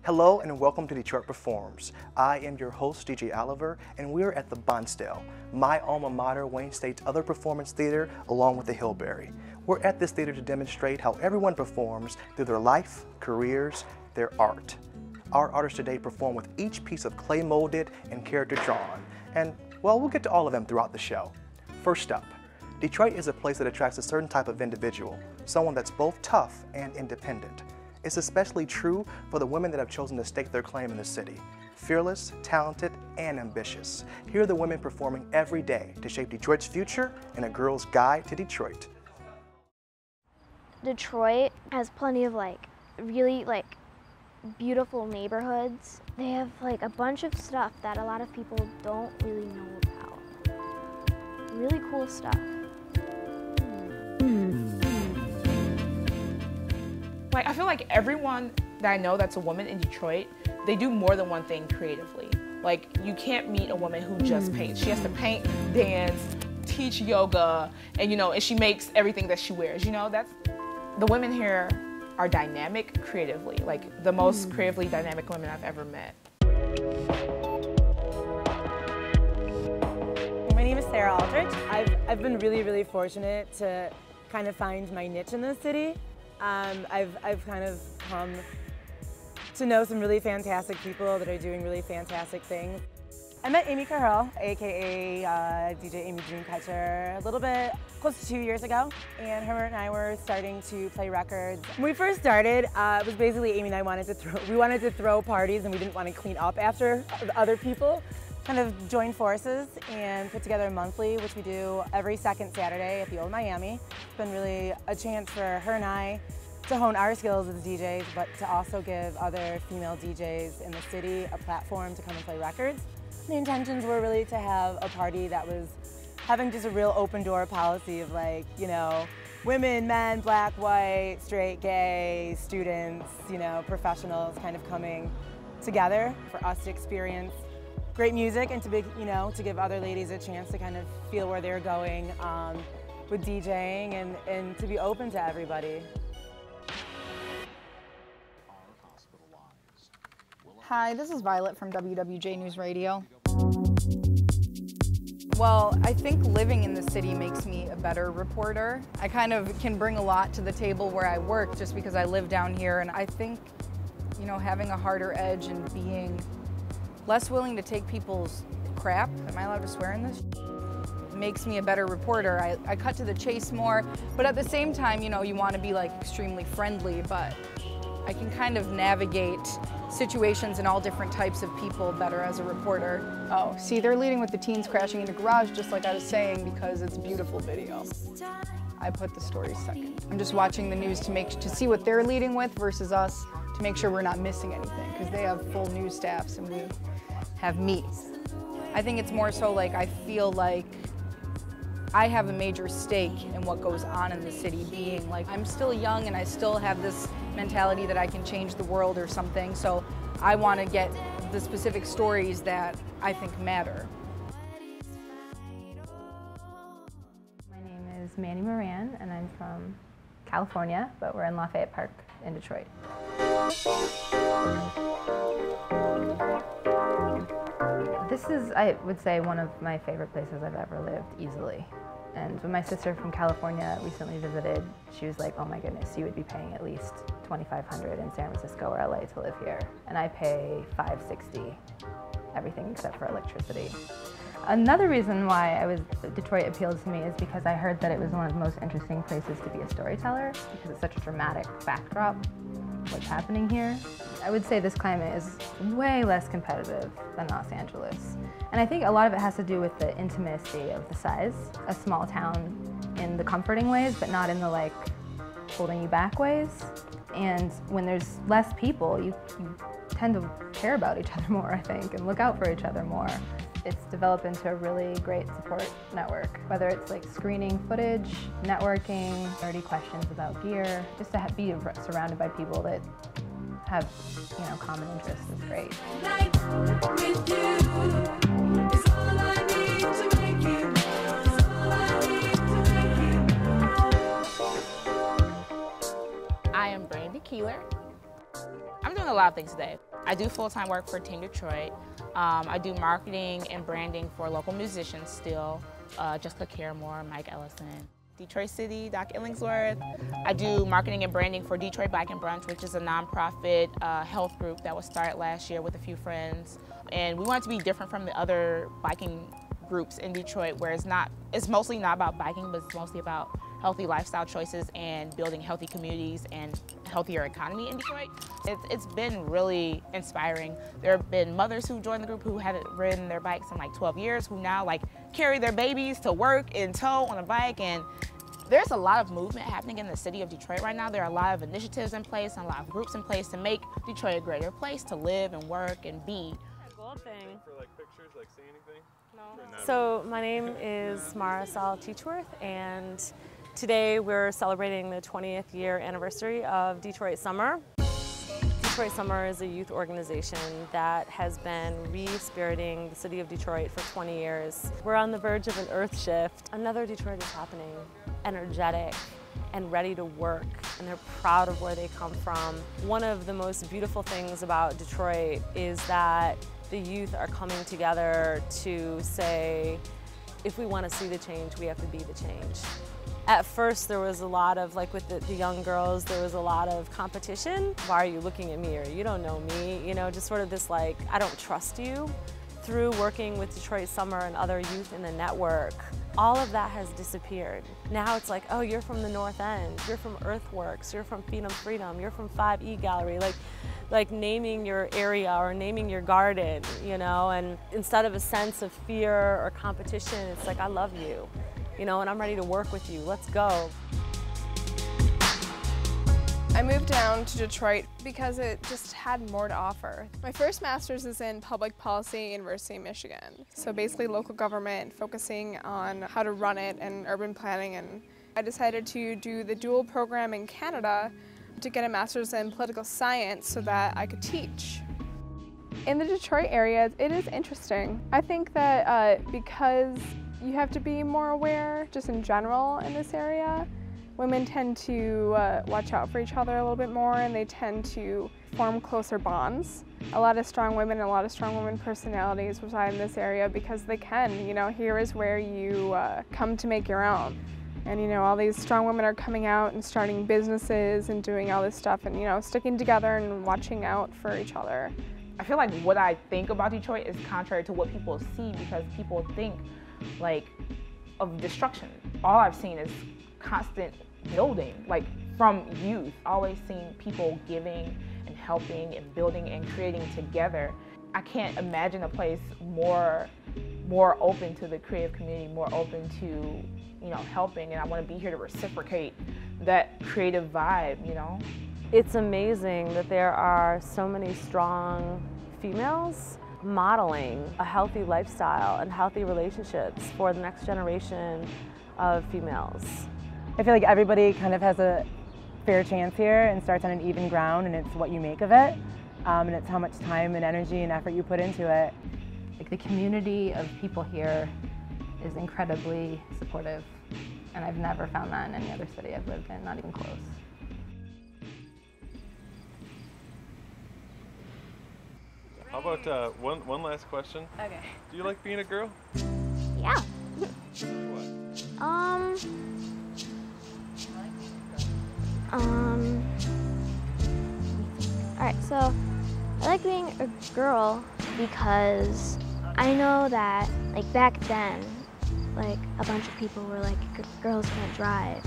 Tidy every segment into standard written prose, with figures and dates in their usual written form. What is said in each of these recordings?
Hello and welcome to Detroit Performs. I am your host, DJ Oliver, and we are at the Bonstell, my alma mater, Wayne State's other performance theater, along with the Hillberry. We're at this theater to demonstrate how everyone performs through their life, careers, their art. Our artists today perform with each piece of clay molded and character drawn, and well, we'll get to all of them throughout the show. First up, Detroit is a place that attracts a certain type of individual, someone that's both tough and independent. It's especially true for the women that have chosen to stake their claim in the city. Fearless, talented, and ambitious. Here are the women performing every day to shape Detroit's future in A Girl's Guide to Detroit. Detroit has plenty of really beautiful neighborhoods. They have a bunch of stuff that a lot of people don't really know about. Really cool stuff. I feel like everyone that I know that's a woman in Detroit, they do more than one thing creatively. You can't meet a woman who just paints. She has to paint, dance, teach yoga, and she makes everything that she wears. The women here are dynamic creatively, the most creatively dynamic women I've ever met. My name is Sarah Aldrich. I've been really fortunate to kind of find my niche in this city. I've kind of come to know some really fantastic people that are doing really fantastic things. I met Amy Carroll, aka DJ Amy Dreamcatcher, a little bit close to 2 years ago, and her and I were starting to play records. When we first started, it was basically Amy and I wanted to throw parties, and we didn't want to clean up after other people. Kind of joined forces and put together a monthly, which we do every second Saturday at the Old Miami. It's been really a chance for her and I to hone our skills as DJs, but to also give other female DJs in the city a platform to come and play records. The intentions were really to have a party that was having just a real open door policy of women, men, black, white, straight, gay, students, professionals kind of coming together for us to experience great music and to give other ladies a chance to kind of feel where they're going with DJing and to be open to everybody. Hi, this is Violet from WWJ News Radio. Well, I think living in the city makes me a better reporter. I kind of can bring a lot to the table where I work just because I live down here, and I think, having a harder edge and being less willing to take people's crap, am I allowed to swear in this? Makes me a better reporter. I cut to the chase more, but at the same time, you want to be extremely friendly, but I can kind of navigate situations and all different types of people better as a reporter. Oh, see, they're leading with the teens crashing into garage, just like I was saying, because it's a beautiful video. I put the story second. I'm just watching the news to see what they're leading with versus us, to make sure we're not missing anything, because they have full news staffs and we have me. I think it's more so I feel like I have a major stake in what goes on in the city, being I'm still young and I still have this mentality that I can change the world or something, so I want to get the specific stories that I think matter. My name is Manny Moran and I'm from California, but we're in Lafayette Park in Detroit. This is, I would say, one of my favorite places I've ever lived, easily. And when my sister from California recently visited, she was like, oh my goodness, you would be paying at least $2,500 in San Francisco or LA to live here. And I pay $560, everything except for electricity. Another reason why Detroit appealed to me is because I heard that it was one of the most interesting places to be a storyteller, because it's such a dramatic backdrop, what's happening here. I would say this climate is way less competitive than Los Angeles. And I think a lot of it has to do with the intimacy of the size. A small town in the comforting ways, but not in the holding you back ways. And when there's less people, you tend to care about each other more, I think, and look out for each other more. It's developed into a really great support network, whether it's screening footage, networking, nerdy questions about gear, just to be surrounded by people that have, common interests is great. I am Brandy Keeler. I'm doing a lot of things today. I do full-time work for Team Detroit. I do marketing and branding for local musicians still, Jessica Caramore, Mike Ellison. Detroit City, Doc Illingsworth. I do marketing and branding for Detroit Bike and Brunch, which is a nonprofit health group that was started last year with a few friends. And we wanted to be different from the other biking groups in Detroit, where it's mostly not about biking, but it's mostly about healthy lifestyle choices and building healthy communities and healthier economy in Detroit. It's been really inspiring. There have been mothers who joined the group who haven't ridden their bikes in like 12 years, who now like carry their babies to work in tow on a bike. And there's a lot of movement happening in the city of Detroit right now. There are a lot of initiatives in place and a lot of groups in place to make Detroit a greater place to live and work and be. Thing. For like pictures, like see anything? No. So my name is Marisol Teachworth, and today we're celebrating the 20th year anniversary of Detroit Summer. Detroit Summer is a youth organization that has been re-spiriting the city of Detroit for 20 years. We're on the verge of an earth shift. Another Detroit is happening, energetic and ready to work, and they're proud of where they come from. One of the most beautiful things about Detroit is that the youth are coming together to say, if we want to see the change, we have to be the change. At first, there was a lot of, like with the young girls, there was a lot of competition. Why are you looking at me? Or you don't know me, you know, just sort of this like, I don't trust you. Through working with Detroit Summer and other youth in the network, all of that has disappeared. Now it's like, oh, you're from the North End, you're from Earthworks, you're from Phenom Freedom, you're from 5E Gallery. Like naming your area or naming your garden, you know, and instead of a sense of fear or competition, it's like, I love you, you know, and I'm ready to work with you, let's go. I moved down to Detroit because it just had more to offer. My first master's is in public policy, University of Michigan. So basically local government, focusing on how to run it and urban planning. And I decided to do the dual program in Canada to get a master's in political science so that I could teach. In the Detroit area, it is interesting. I think that because you have to be more aware just in general in this area, women tend to watch out for each other a little bit more, and they tend to form closer bonds. A lot of strong women and a lot of strong women personalities reside in this area because they can. You know, here is where you come to make your own. And you know, all these strong women are coming out and starting businesses and doing all this stuff and, you know, sticking together and watching out for each other. I feel like what I think about Detroit is contrary to what people see, because people think like of destruction. All I've seen is constant building, like from youth. Always seen people giving and helping and building and creating together. I can't imagine a place more open to the creative community, more open to, you know, helping, and I want to be here to reciprocate that creative vibe, you know? It's amazing that there are so many strong females modeling a healthy lifestyle and healthy relationships for the next generation of females. I feel like everybody kind of has a fair chance here and starts on an even ground, and it's what you make of it, and it's how much time and energy and effort you put into it. Like the community of people here is incredibly supportive, and I've never found that in any other city I've lived in, not even close. How about one last question? Okay. Do you like being a girl? Yeah. What? Alright, so I like being a girl because I know that, like, back then, like, a bunch of people were like, girls can't drive,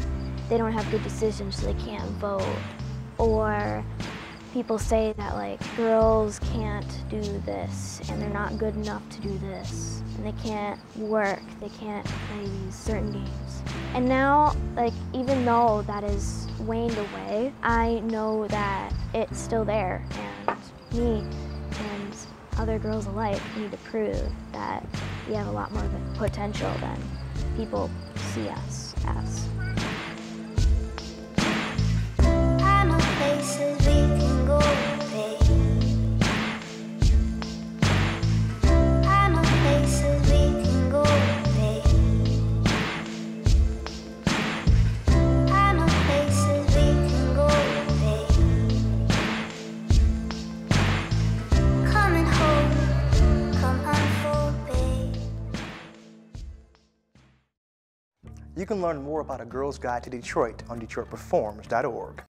they don't have good decisions, so they can't vote. Or people say that, like, girls can't do this, and they're not good enough to do this, and they can't work, they can't play these certain games. And now, like, even though that is waned away, I know that it's still there, and me and other girls alike need to prove that we have a lot more potential than people see us as. I know places we can go, babe. I know places we can go, babe. I know places we can go, babe. You can learn more about A Girl's Guide to Detroit on DetroitPerforms.org.